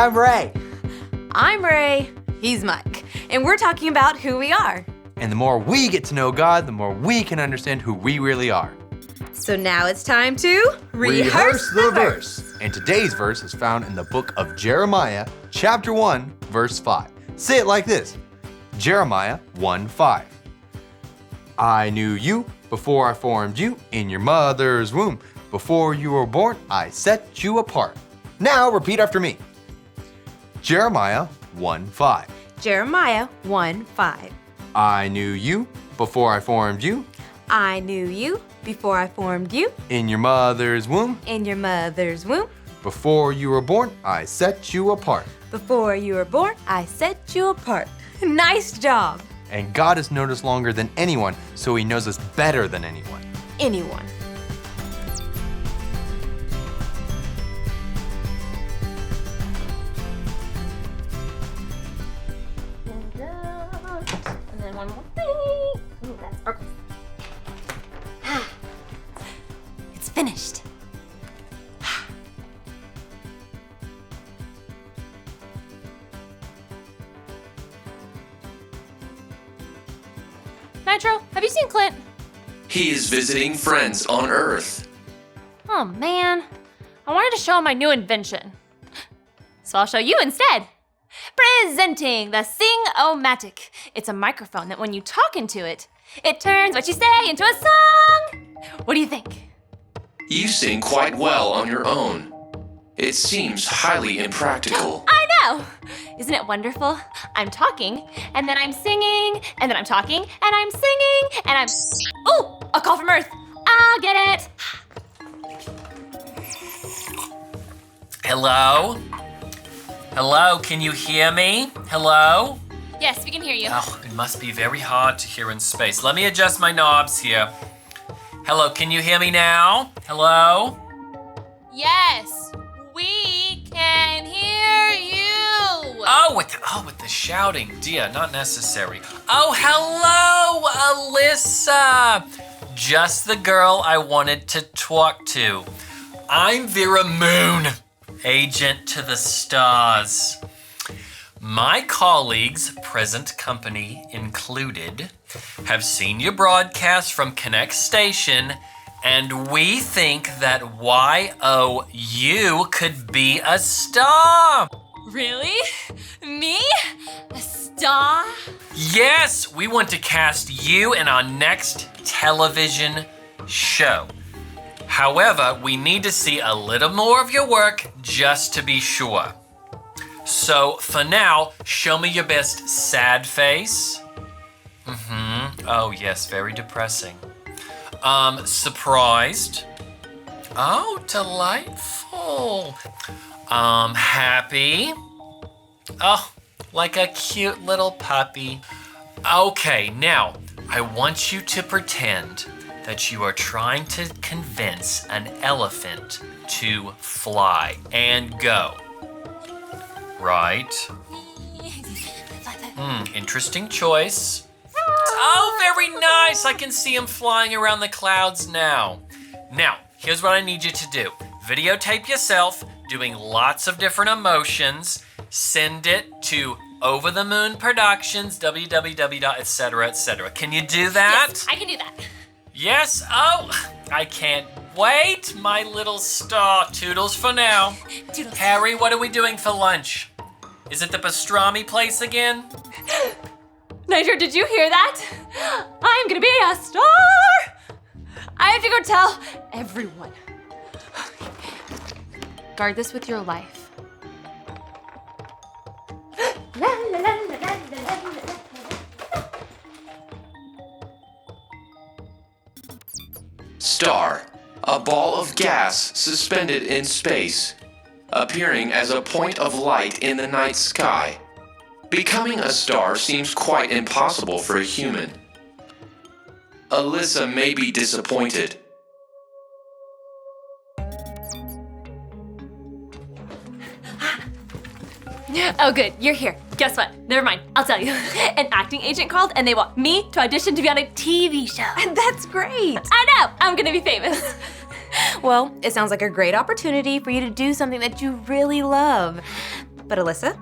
I'm Ray. I'm Ray. He's Mike. And we're talking about who we are. And the more we get to know God, the more we can understand who we really are. So now it's time to rehearse the verse. And today's verse is found in the book of Jeremiah, chapter 1, verse 5. Say it like this. Jeremiah 1:5. I knew you before I formed you in your mother's womb. Before you were born, I set you apart. Now repeat after me. Jeremiah 1:5. Jeremiah 1:5. I knew you before I formed you. I knew you before I formed you In your mother's womb. in your mother's womb. Before you were born, I set you apart. Before you were born, I set you apart. Nice job. And God has known us longer than anyone, so he knows us better than anyone. Anyone. And then one more thing. Ooh, that's perfect. It's finished. Nitro, have you seen Clint? He is visiting friends on Earth. Oh man, I wanted to show him my new invention. So I'll show you instead. Presenting the Sing-O-Matic. It's a microphone that when you talk into it, it turns what you say into a song. What do you think? You sing quite well on your own. It seems highly impractical. I know! Isn't it wonderful? I'm talking, and then I'm singing, and then I'm talking, and I'm singing, and I'm... Ooh, a call from Earth. I'll get it. Hello? Hello, can you hear me? Hello? Yes, we can hear you. Oh, it must be very hard to hear in space. Let me adjust my knobs here. Hello, can you hear me now? Hello? Yes, we can hear you. With the shouting, dear, not necessary. Oh, hello, Alyssa. Just the girl I wanted to talk to. I'm Vera Moon, agent to the stars. My colleagues, present company included, have seen your broadcast from Konnect Station, and we think that you could be a star. Really? Me? A star? Yes, we want to cast you in our next television show. However, we need to see a little more of your work just to be sure. So for now, show me your best sad face. Oh yes, very depressing. Surprised. Oh, delightful. Happy. Oh, like a cute little puppy. Okay, now I want you to pretend that you are trying to convince an elephant to fly and go. Right. Interesting choice. Oh, very nice. I can see him flying around the clouds now. Now, here's what I need you to do. Videotape yourself doing lots of different emotions. Send it to Over the Moon Productions, www, etc., etc. Can you do that? Yes, I can do that. Yes? Oh, I can't wait, my little star. Toodles for now. Toodles. Harry, what are we doing for lunch? Is it the pastrami place again? Nitro, did you hear that? I'm gonna be a star! I have to go tell everyone. Guard this with your life. Star, a ball of gas suspended in space, appearing as a point of light in the night sky. Becoming a star seems quite impossible for a human. Alyssa may be disappointed. Oh good, you're here. Guess what? Never mind, I'll tell you. An acting agent called and they want me to audition to be on a TV show. That's great. I know, I'm gonna be famous. Well, it sounds like a great opportunity for you to do something that you really love. But Alyssa,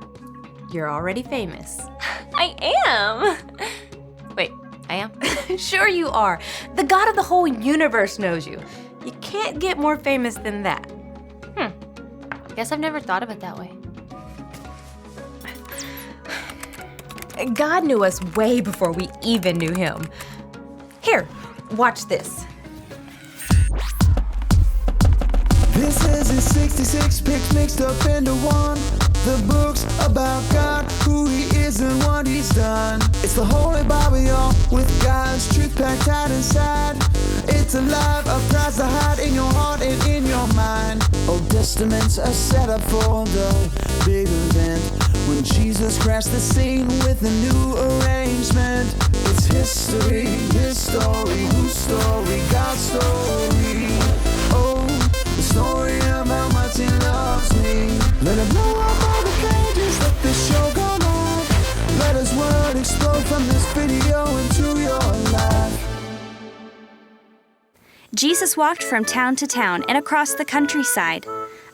you're already famous. I am. Wait, I am? Sure you are. The God of the whole universe knows you. You can't get more famous than that. Guess I've never thought of it that way. God knew us way before we even knew him. Here, watch this. This is his 66 picks mixed up into one. The books about God, who he is and what he's done. It's the Holy Bible, y'all, with God's truth packed tight inside. It's alive, a prize to hide in your heart and in your mind. Old Testaments are set up for the big event when Jesus crashed the scene with a new arrangement. It's history, his story, whose story, God's story. Oh, the story of how much he loves me. Let it blow up all the pages, let this show go live. Let his word explode from this video into your life. Jesus walked from town to town and across the countryside.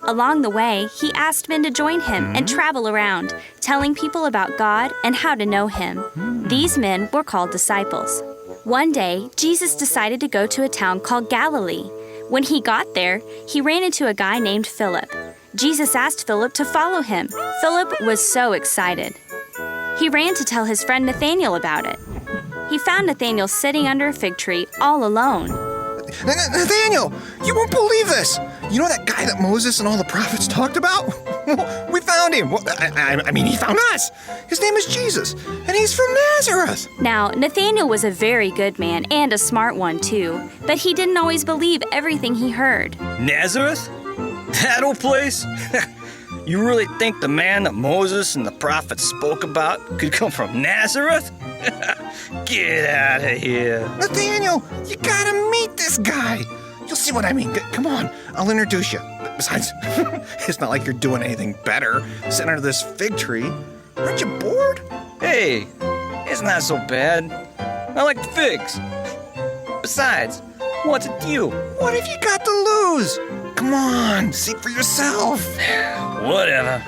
Along the way, he asked men to join him and travel around, telling people about God and how to know him. These men were called disciples. One day, Jesus decided to go to a town called Galilee. When he got there, he ran into a guy named Philip. Jesus asked Philip to follow him. Philip was so excited. He ran to tell his friend Nathanael about it. He found Nathanael sitting under a fig tree all alone. Nathanael, you won't believe this. You know that guy that Moses and all the prophets talked about? We found him. Well, I mean, he found us. His name is Jesus, and he's from Nazareth. Now, Nathanael was a very good man and a smart one, too. But he didn't always believe everything he heard. Nazareth? That old place? You really think the man that Moses and the prophets spoke about could come from Nazareth? Get out of here. Nathanael, you gotta meet this guy. You'll see what I mean. Come on, I'll introduce you. Besides, it's not like you're doing anything better sitting under this fig tree. Aren't you bored? Hey, it's not so bad. I like the figs. Besides, what's it to you? What have you got to lose? Come on, see for yourself. Whatever.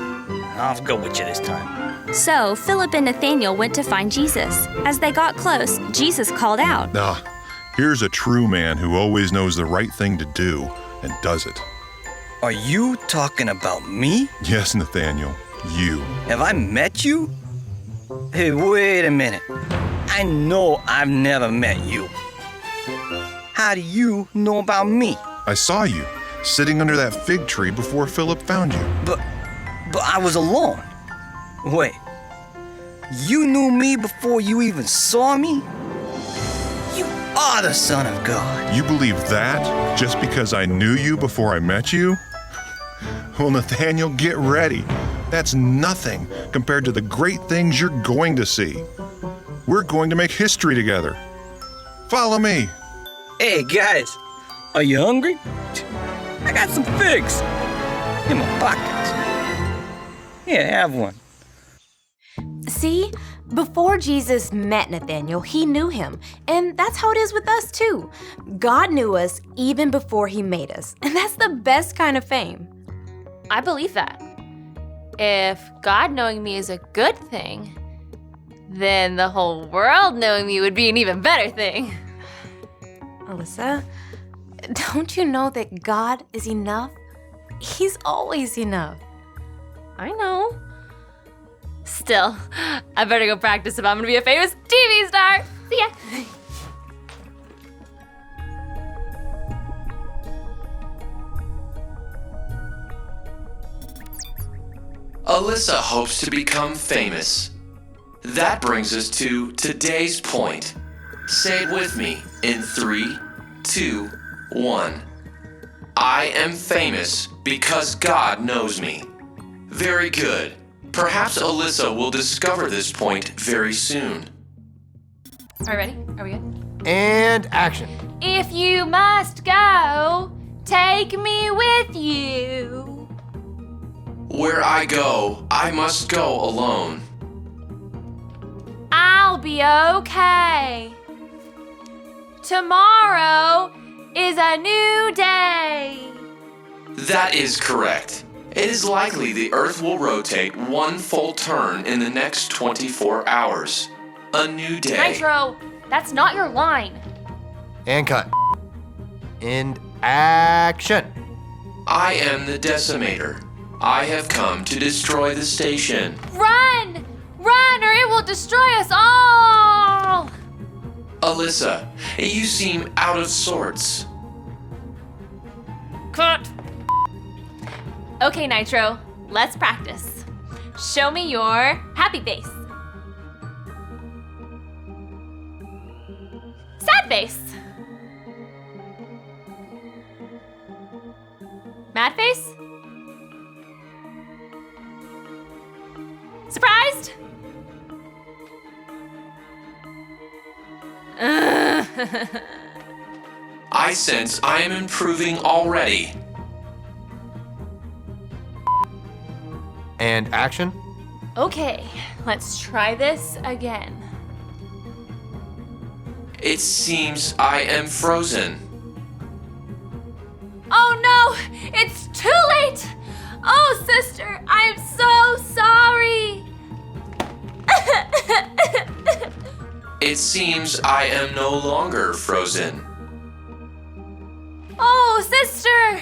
I'll go with you this time. So, Philip and Nathanael went to find Jesus. As they got close, Jesus called out, Ah, here's a true man who always knows the right thing to do and does it. Are you talking about me? Yes, Nathanael, you. Have I met you? Hey, wait a minute. I know I've never met you. How do you know about me? I saw you sitting under that fig tree before Philip found you. But I was alone. Wait, you knew me before you even saw me? You are the Son of God. You believe that just because I knew you before I met you? Well, Nathanael, get ready. That's nothing compared to the great things you're going to see. We're going to make history together. Follow me. Hey, guys, are you hungry? I got some figs in my pockets. Here, have one. See? Before Jesus met Nathanael, he knew him. And that's how it is with us, too. God knew us even before he made us. And that's the best kind of fame. I believe that. If God knowing me is a good thing, then the whole world knowing me would be an even better thing. Alyssa, don't you know that God is enough? He's always enough. I know. Still, I better go practice if I'm gonna be a famous TV star. See ya. Alyssa hopes to become famous. That brings us to today's point. Say it with me in 3, 2, 1. I am famous because God knows me. Very good. Perhaps Alyssa will discover this point very soon. Are we ready? Are we good? And action. If you must go, take me with you. Where I go, I must go alone. I'll be okay. Tomorrow is a new day. That is correct. It is likely the Earth will rotate one full turn in the next 24 hours. A new day. Nitro, that's not your line. And cut. And action. I am the Decimator. I have come to destroy the station. Run! Run, or it will destroy us all! Alyssa, you seem out of sorts. Cut! Okay, Nitro, let's practice. Show me your happy face. Sad face. Mad face? Surprised? I sense I am improving already. And action. Okay, let's try this again. It seems I am frozen. Oh no, it's too late! Oh, sister, I'm so sorry! It seems I am no longer frozen. Oh, sister!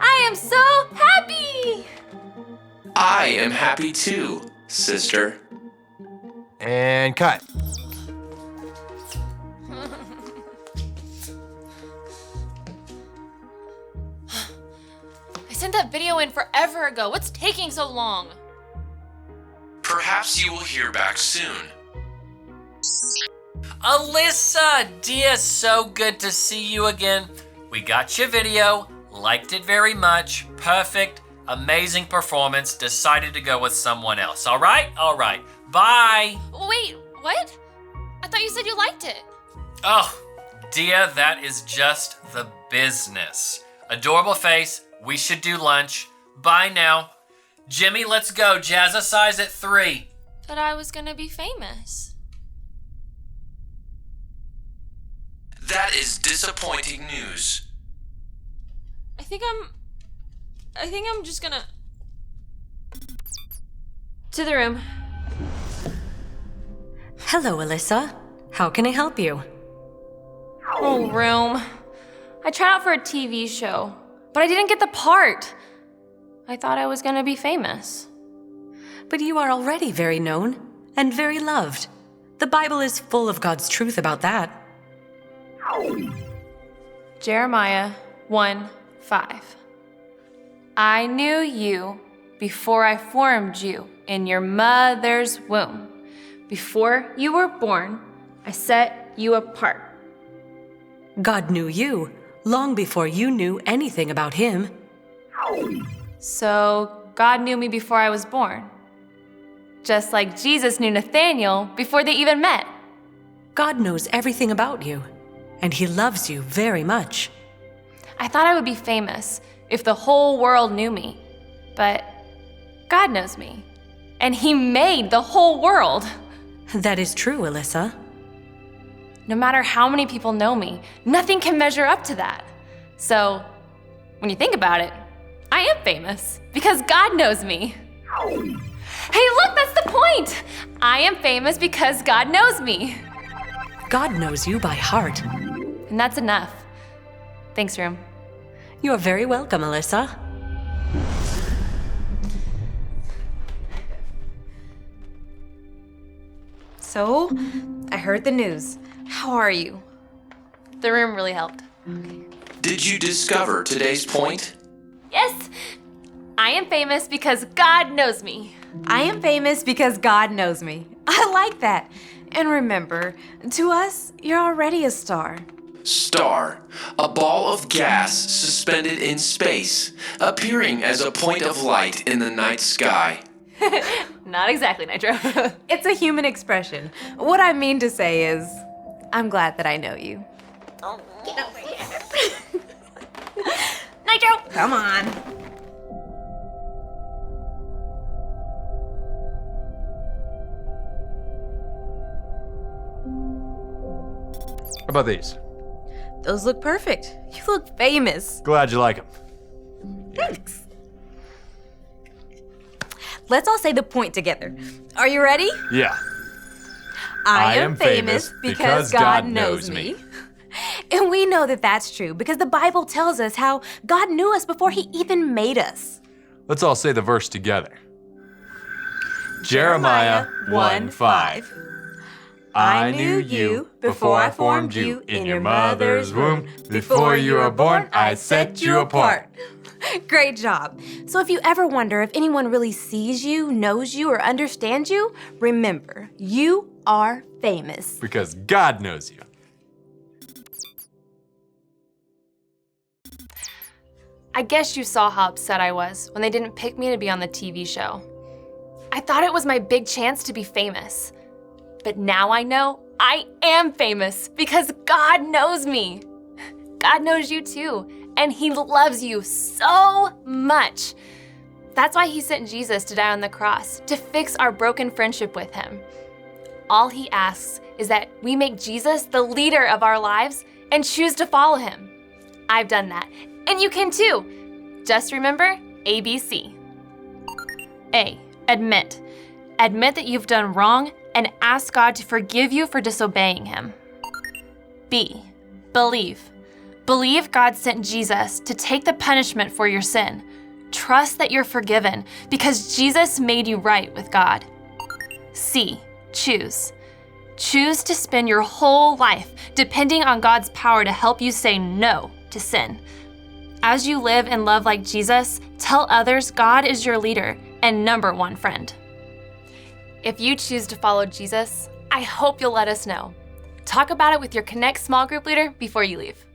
I am so happy! I am happy too, sister. And cut. I sent that video in forever ago. What's taking so long? Perhaps you will hear back soon. Alyssa, dear, so good to see you again. We got your video, liked it very much, perfect, amazing performance, decided to go with someone else. All right, bye. Wait, what? I thought you said you liked it. Oh, dear, that is just the business. Adorable face, we should do lunch. Bye now. Jimmy, let's go, jazzercise at 3. But I was gonna be famous. That is disappointing news. I think I'm just gonna... To the room. Hello, Alyssa. How can I help you? Oh, room. I tried out for a TV show, but I didn't get the part. I thought I was gonna be famous. But you are already very known and very loved. The Bible is full of God's truth about that. Jeremiah 1:5. I knew you before I formed you in your mother's womb. Before you were born, I set you apart. God knew you long before you knew anything about Him. So God knew me before I was born. Just like Jesus knew Nathanael before they even met. God knows everything about you, and He loves you very much. I thought I would be famous if the whole world knew me. But God knows me, and He made the whole world. That is true, Alyssa. No matter how many people know me, nothing can measure up to that. So, when you think about it, I am famous because God knows me. Hey, look, that's the point! I am famous because God knows me. God knows you by heart. And that's enough. Thanks, room. You are very welcome, Alyssa. So, I heard the news. How are you? The room really helped. Did you discover today's point? Yes, I am famous because God knows me. I am famous because God knows me. I like that. And remember, to us, you're already a star. Star, a ball of gas suspended in space, appearing as a point of light in the night sky. Not exactly, Nitro. It's a human expression. What I mean to say is, I'm glad that I know you. Nitro! Come on. How about these? Those look perfect. You look famous. Glad you like them. Thanks. let's all say the point together. Are you ready? Yeah. I am famous because God knows me. And we know that that's true because the Bible tells us how God knew us before he even made us. Let's all say the verse together. Jeremiah 1:5. I knew you before I formed you in your mother's womb. Before you were born, I set you apart. Great job. So if you ever wonder if anyone really sees you, knows you, or understands you, remember, you are famous. Because God knows you. I guess you saw how upset I was when they didn't pick me to be on the TV show. I thought it was my big chance to be famous. But now I know I am famous because God knows me. God knows you too, and he loves you so much. That's why he sent Jesus to die on the cross, to fix our broken friendship with him. All he asks is that we make Jesus the leader of our lives and choose to follow him. I've done that, and you can too. Just remember ABC. A, admit. Admit that you've done wrong and ask God to forgive you for disobeying him. B, believe. Believe God sent Jesus to take the punishment for your sin. Trust that you're forgiven because Jesus made you right with God. C, choose. Choose to spend your whole life depending on God's power to help you say no to sin. As you live and love like Jesus, tell others God is your leader and number one friend. If you choose to follow Jesus, I hope you'll let us know. Talk about it with your Konnect small group leader before you leave.